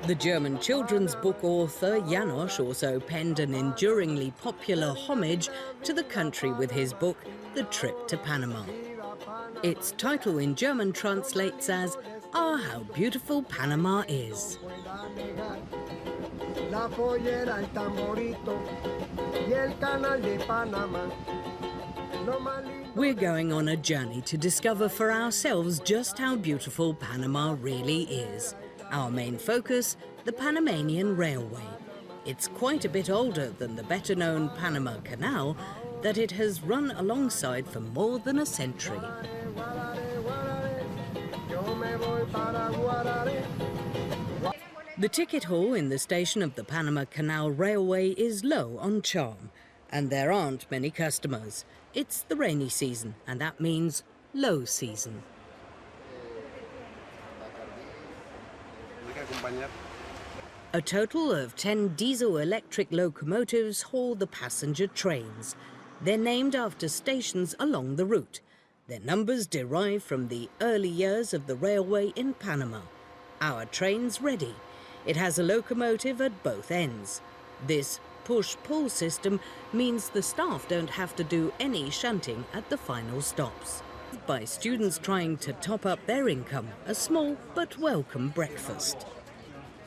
The German children's book author János also penned an enduringly popular homage to the country with his book, The Trip to Panama. Its title in German translates as, "Ah, how beautiful Panama is." We're going on a journey to discover for ourselves just how beautiful Panama really is. Our main focus, the Panamanian Railway. It's quite a bit older than the better-known Panama Canal that it has run alongside for more than a century. The ticket hall in the station of the Panama Canal Railway is low on charm, and there aren't many customers. It's the rainy season, and that means low season. A total of 10 diesel-electric locomotives haul the passenger trains. They're named after stations along the route. Their numbers derive from the early years of the railway in Panama. Our train's ready. It has a locomotive at both ends. This push-pull system means the staff don't have to do any shunting at the final stops. By students trying to top up their income, a small but welcome breakfast.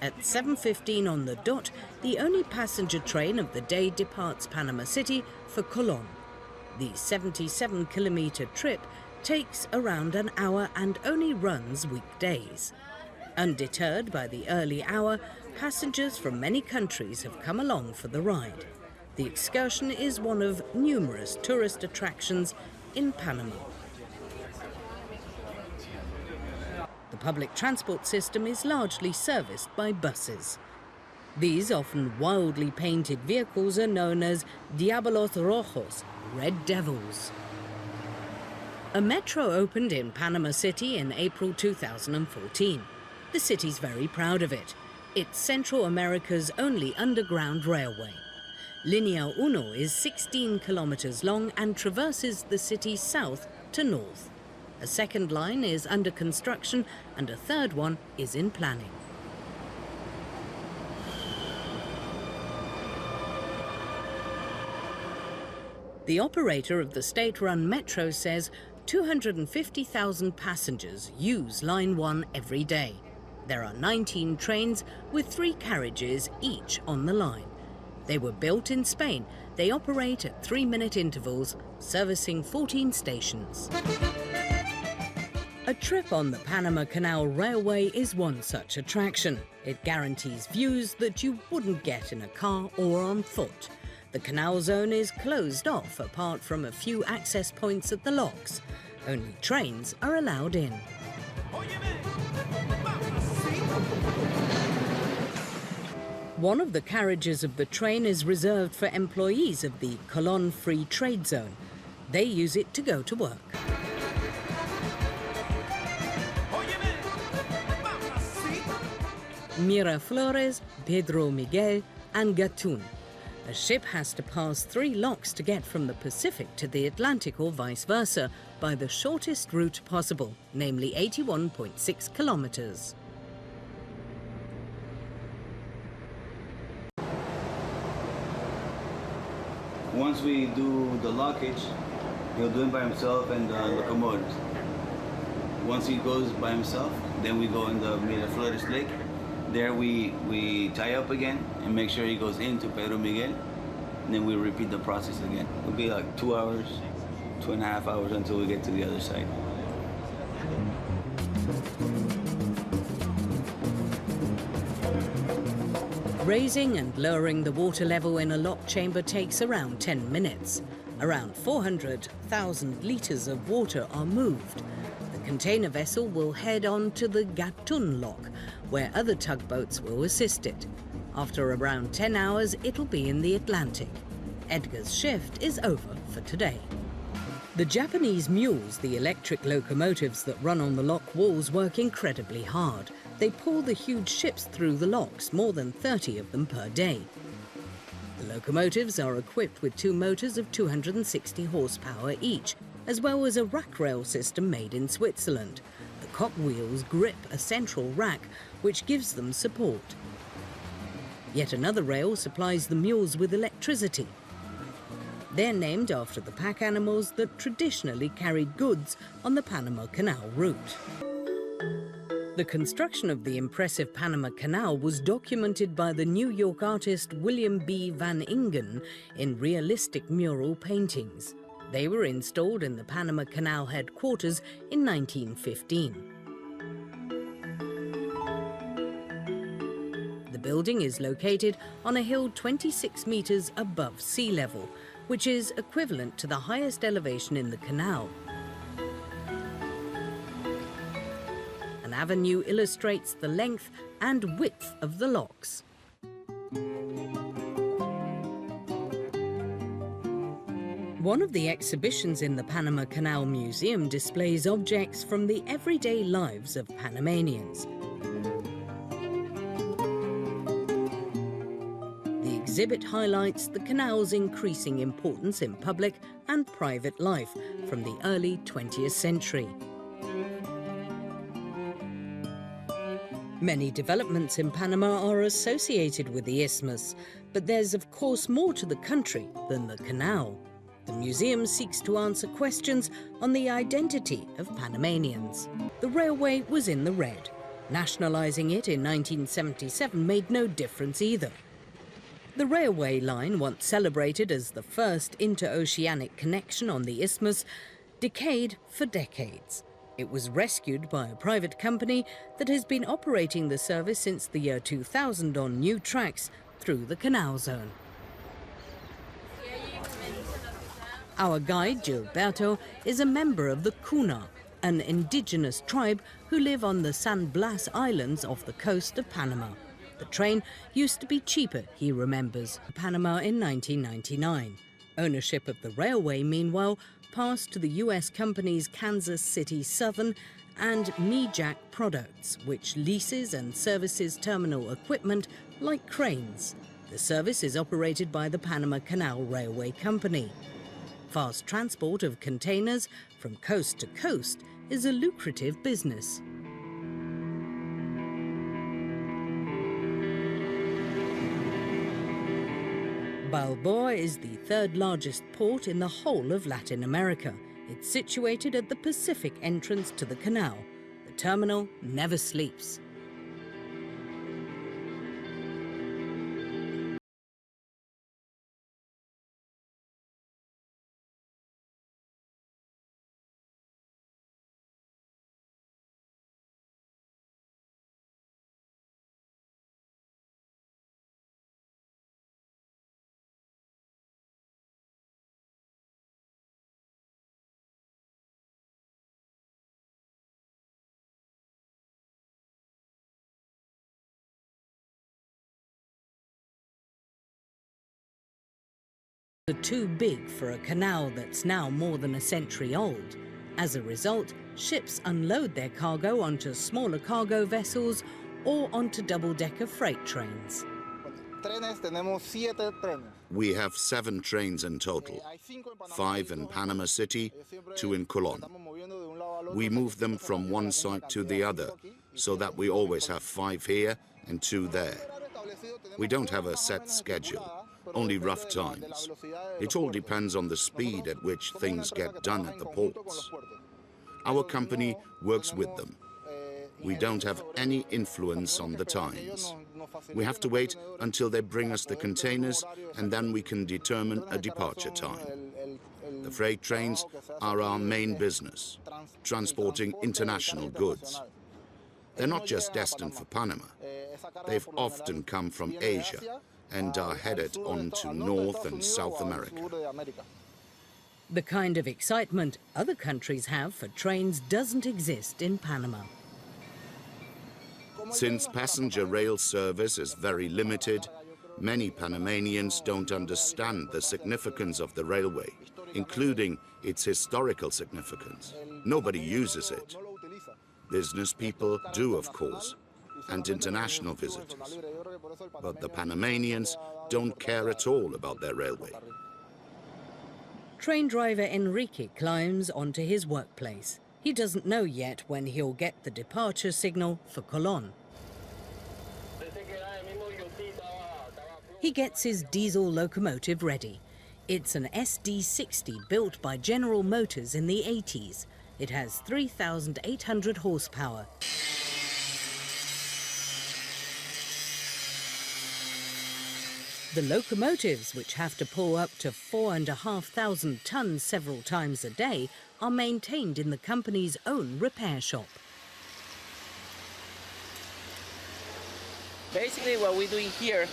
At 7:15 on the dot, the only passenger train of the day departs Panama City for Colón. The 77-kilometre trip takes around an hour and only runs weekdays. Undeterred by the early hour, passengers from many countries have come along for the ride. The excursion is one of numerous tourist attractions in Panama. The public transport system is largely serviced by buses. These often wildly painted vehicles are known as Diablos Rojos, Red Devils. A metro opened in Panama City in April 2014. The city's very proud of it. It's Central America's only underground railway. Linea Uno is 16 kilometers long and traverses the city south to north. A second line is under construction and a third one is in planning. The operator of the state-run metro says 250,000 passengers use Line 1 every day. There are 19 trains with 3 carriages each on the line. They were built in Spain. They operate at 3-minute intervals, servicing 14 stations. A trip on the Panama Canal Railway is one such attraction. It guarantees views that you wouldn't get in a car or on foot. The canal zone is closed off apart from a few access points at the locks. Only trains are allowed in. One of the carriages of the train is reserved for employees of the Colón Free Trade Zone. They use it to go to work. Miraflores, Pedro Miguel and Gatún. A ship has to pass 3 locks to get from the Pacific to the Atlantic or vice versa by the shortest route possible, namely 81.6 kilometers. Once we do the lockage, he'll do it by himself and the locomotives. Once he goes by himself, then we go in the Miraflores Lake. There we tie up again and make sure he goes into Pedro Miguel, and then we repeat the process again. It'll be like 2 hours, 2.5 hours until we get to the other side. Raising and lowering the water level in a lock chamber takes around 10 minutes. Around 400,000 litres of water are moved. The container vessel will head on to the Gatún lock, where other tugboats will assist it. After around 10 hours, it'll be in the Atlantic. Edgar's shift is over for today. The Japanese mules, the electric locomotives that run on the lock walls, work incredibly hard. They pull the huge ships through the locks, more than 30 of them per day. The locomotives are equipped with 2 motors of 260 horsepower each, as well as a rack rail system made in Switzerland. The cog wheels grip a central rack, which gives them support. Yet another rail supplies the mules with electricity. They're named after the pack animals that traditionally carried goods on the Panama Canal route. The construction of the impressive Panama Canal was documented by the New York artist William B. Van Ingen in realistic mural paintings. They were installed in the Panama Canal headquarters in 1915. The building is located on a hill 26 meters above sea level, which is equivalent to the highest elevation in the canal. An avenue illustrates the length and width of the locks. One of the exhibitions in the Panama Canal Museum displays objects from the everyday lives of Panamanians. The exhibit highlights the canal's increasing importance in public and private life from the early 20th century. Many developments in Panama are associated with the isthmus, but there's of course more to the country than the canal. The museum seeks to answer questions on the identity of Panamanians. The railway was in the red. Nationalising it in 1977 made no difference either. The railway line, once celebrated as the first interoceanic connection on the isthmus, decayed for decades. It was rescued by a private company that has been operating the service since the year 2000 on new tracks through the canal zone. Our guide, Gilberto, is a member of the Cuna, an indigenous tribe who live on the San Blas Islands off the coast of Panama. The train used to be cheaper, he remembers, Panama in 1999. Ownership of the railway, meanwhile, passed to the US companies Kansas City Southern and Mijak Products, which leases and services terminal equipment like cranes. The service is operated by the Panama Canal Railway Company. Fast transport of containers from coast to coast is a lucrative business. Balboa is the third largest port in the whole of Latin America. It's situated at the Pacific entrance to the canal. The terminal never sleeps. Are too big for a canal that's now more than a century old. As a result, ships unload their cargo onto smaller cargo vessels or onto double-decker freight trains. We have 7 trains in total, 5 in Panama City, 2 in Colón. We move them from one side to the other, so that we always have 5 here and 2 there. We don't have a set schedule, only rough times. It all depends on the speed at which things get done at the ports. Our company works with them. We don't have any influence on the times. We have to wait until they bring us the containers, and then we can determine a departure time. The freight trains are our main business, transporting international goods. They're not just destined for Panama. They've often come from Asia and are headed on to North and South America. The kind of excitement other countries have for trains doesn't exist in Panama. Since passenger rail service is very limited, many Panamanians don't understand the significance of the railway, including its historical significance. Nobody uses it. Business people do, of course, and international visitors. But the Panamanians don't care at all about their railway. Train driver Enrique climbs onto his workplace. He doesn't know yet when he'll get the departure signal for Colón. He gets his diesel locomotive ready. It's an SD60 built by General Motors in the 80s. It has 3,800 horsepower. The locomotives, which have to pull up to 4,500 tons several times a day, are maintained in the company's own repair shop. Basically, what we're doing here,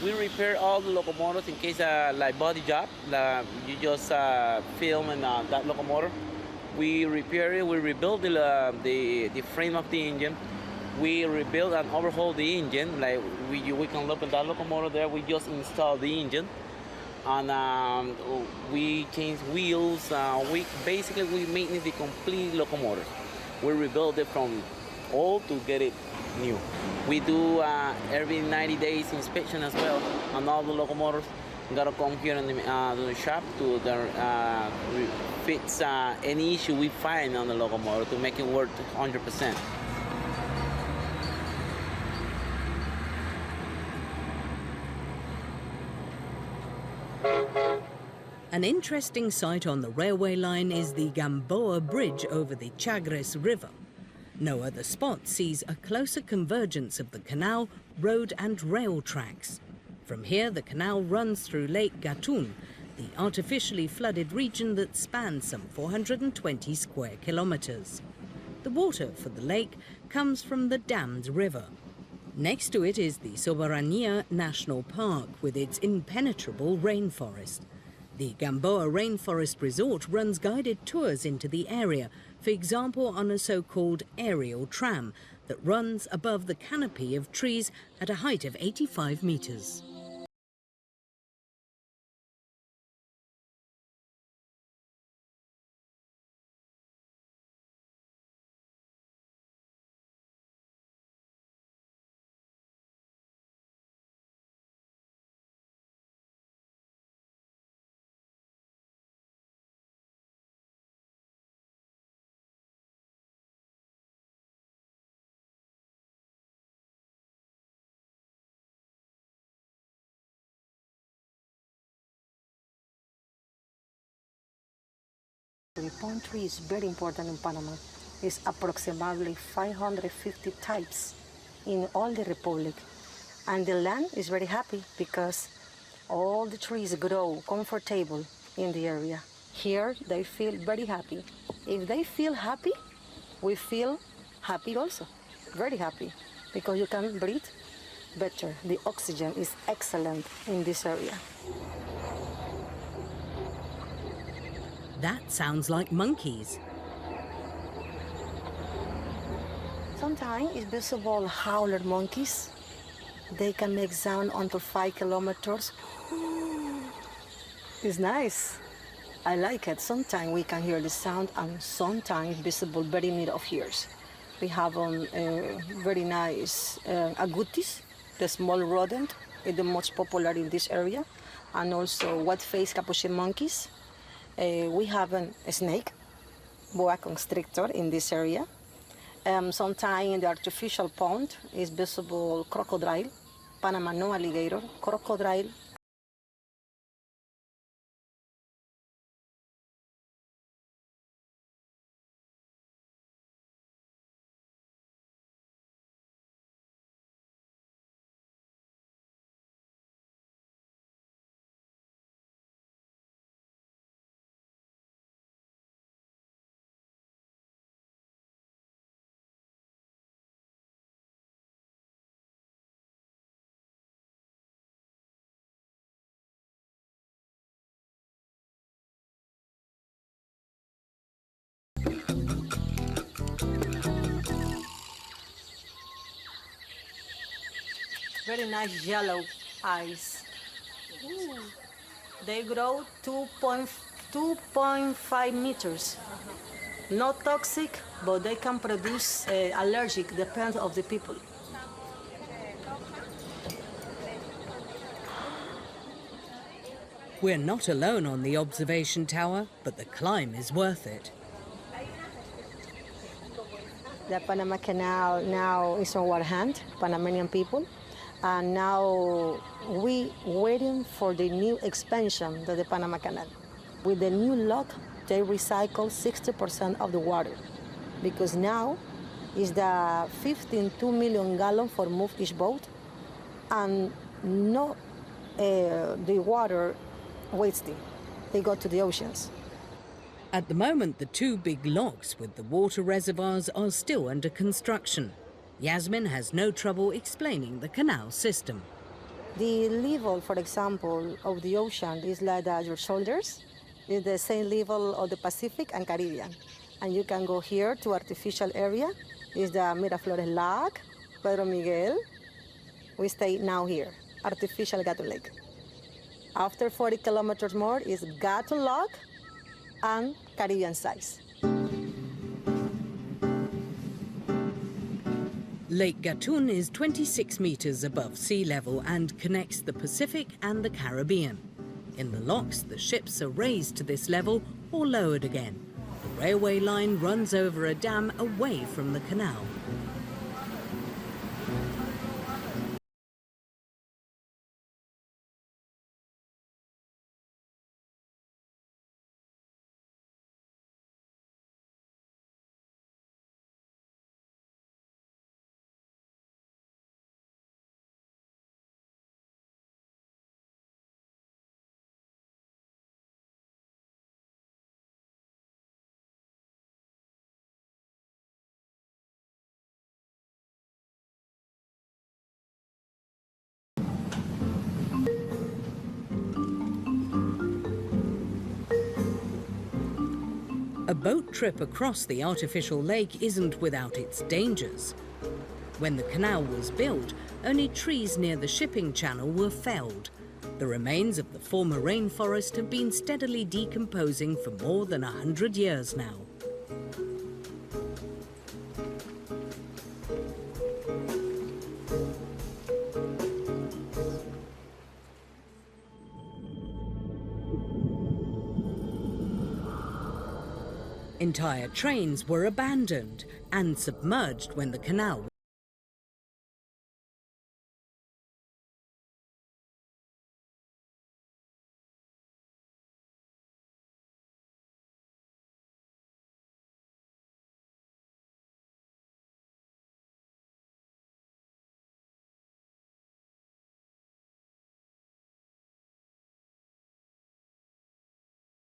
we repair all the locomotives in case like body job. You just film and that locomotive. We repair it. We rebuild the frame of the engine. We rebuild and overhaul the engine. Like we can look at that locomotive there. We just install the engine, and we change wheels. We maintenance the complete locomotive. We rebuild it from old to get it new. We do every 90 days inspection as well on all the locomotives. Gotta come here in the shop to fix any issue we find on the locomotive to make it work 100%. An interesting sight on the railway line is the Gamboa Bridge over the Chagres River. No other spot sees a closer convergence of the canal, road and rail tracks. From here, the canal runs through Lake Gatun, the artificially flooded region that spans some 420 square kilometres. The water for the lake comes from the dammed river. Next to it is the Soberania National Park with its impenetrable rainforest. The Gamboa Rainforest Resort runs guided tours into the area, for example on a so-called aerial tram that runs above the canopy of trees at a height of 85 metres. The palm tree is very important in Panama. It's approximately 550 types in all the republic. And the land is very happy because all the trees grow comfortable in the area. Here they feel very happy. If they feel happy, we feel happy also, very happy, because you can breathe better. The oxygen is excellent in this area. That sounds like monkeys. Sometimes it's visible howler monkeys. They can make sound until 5 kilometers. It's nice. I like it. Sometimes we can hear the sound, and sometimes visible very near of ears. We have very nice agoutis, the small rodent, is the most popular in this area, and also white-faced capuchin monkeys. We have a snake, boa constrictor, in this area. Sometimes in the artificial pond is visible crocodile, Panama no alligator, crocodile. Very nice yellow eyes. Ooh. They grow 2.5 meters. Not toxic, but they can produce allergic, depends of the people. We're not alone on the observation tower, but the climb is worth it. The Panama Canal now is on our hand, Panamanian people. And now we waiting for the new expansion of the Panama Canal. With the new lock, they recycle 60% of the water, because now is the 15.2 million gallon for move each boat, and no, the water wasted. They go to the oceans. At the moment, the two big locks with the water reservoirs are still under construction. Yasmin has no trouble explaining the canal system. The level, for example, of the ocean is like your shoulders. It's the same level of the Pacific and Caribbean. And you can go here to artificial area. Is the Miraflores Lake, Pedro Miguel. We stay now here, artificial Gatun Lake. After 40 kilometers more is Gatun Lake and Caribbean size. Lake Gatun is 26 meters above sea level and connects the Pacific and the Caribbean. In the locks, the ships are raised to this level or lowered again. The railway line runs over a dam away from the canal. A boat trip across the artificial lake isn't without its dangers. When the canal was built, only trees near the shipping channel were felled. The remains of the former rainforest have been steadily decomposing for more than 100 years now. Entire trains were abandoned and submerged when the canal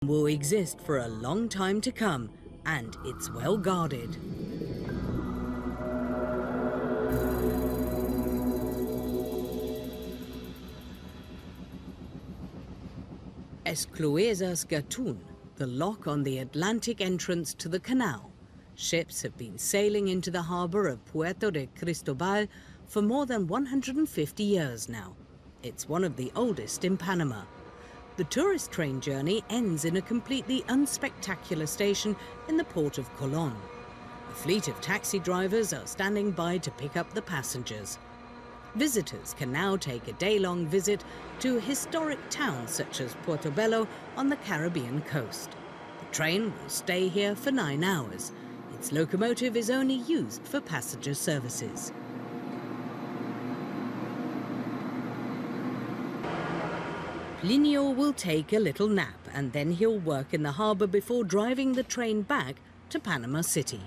will exist for a long time to come, and it's well guarded. Escluesas Gatun, the lock on the Atlantic entrance to the canal. Ships have been sailing into the harbour of Puerto de Cristobal for more than 150 years now. It's one of the oldest in Panama. The tourist train journey ends in a completely unspectacular station in the port of Colón. A fleet of taxi drivers are standing by to pick up the passengers. Visitors can now take a day-long visit to historic towns such as Portobello on the Caribbean coast. The train will stay here for 9 hours. Its locomotive is only used for passenger services. Plinio will take a little nap and then he'll work in the harbour before driving the train back to Panama City.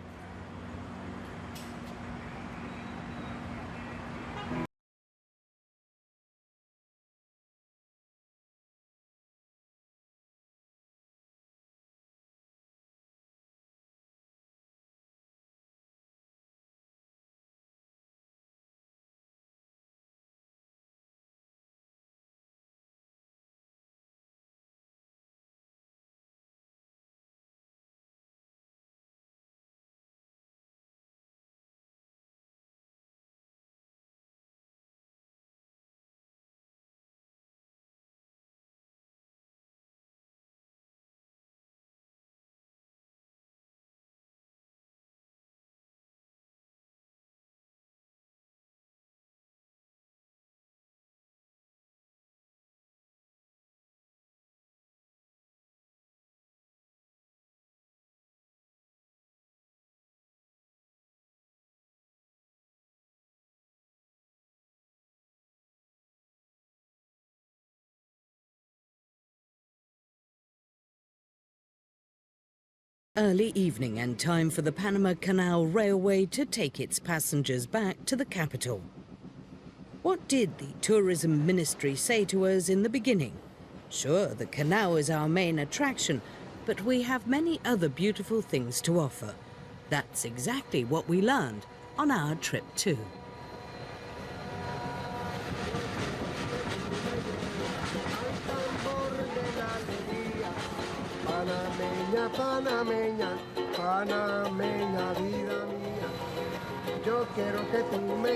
Early evening and time for the Panama Canal Railway to take its passengers back to the capital. What did the Tourism Ministry say to us in the beginning? Sure, the canal is our main attraction, but we have many other beautiful things to offer. That's exactly what we learned on our trip too. Panameña, panameña, panameña, vida mía. Yo quiero que tú me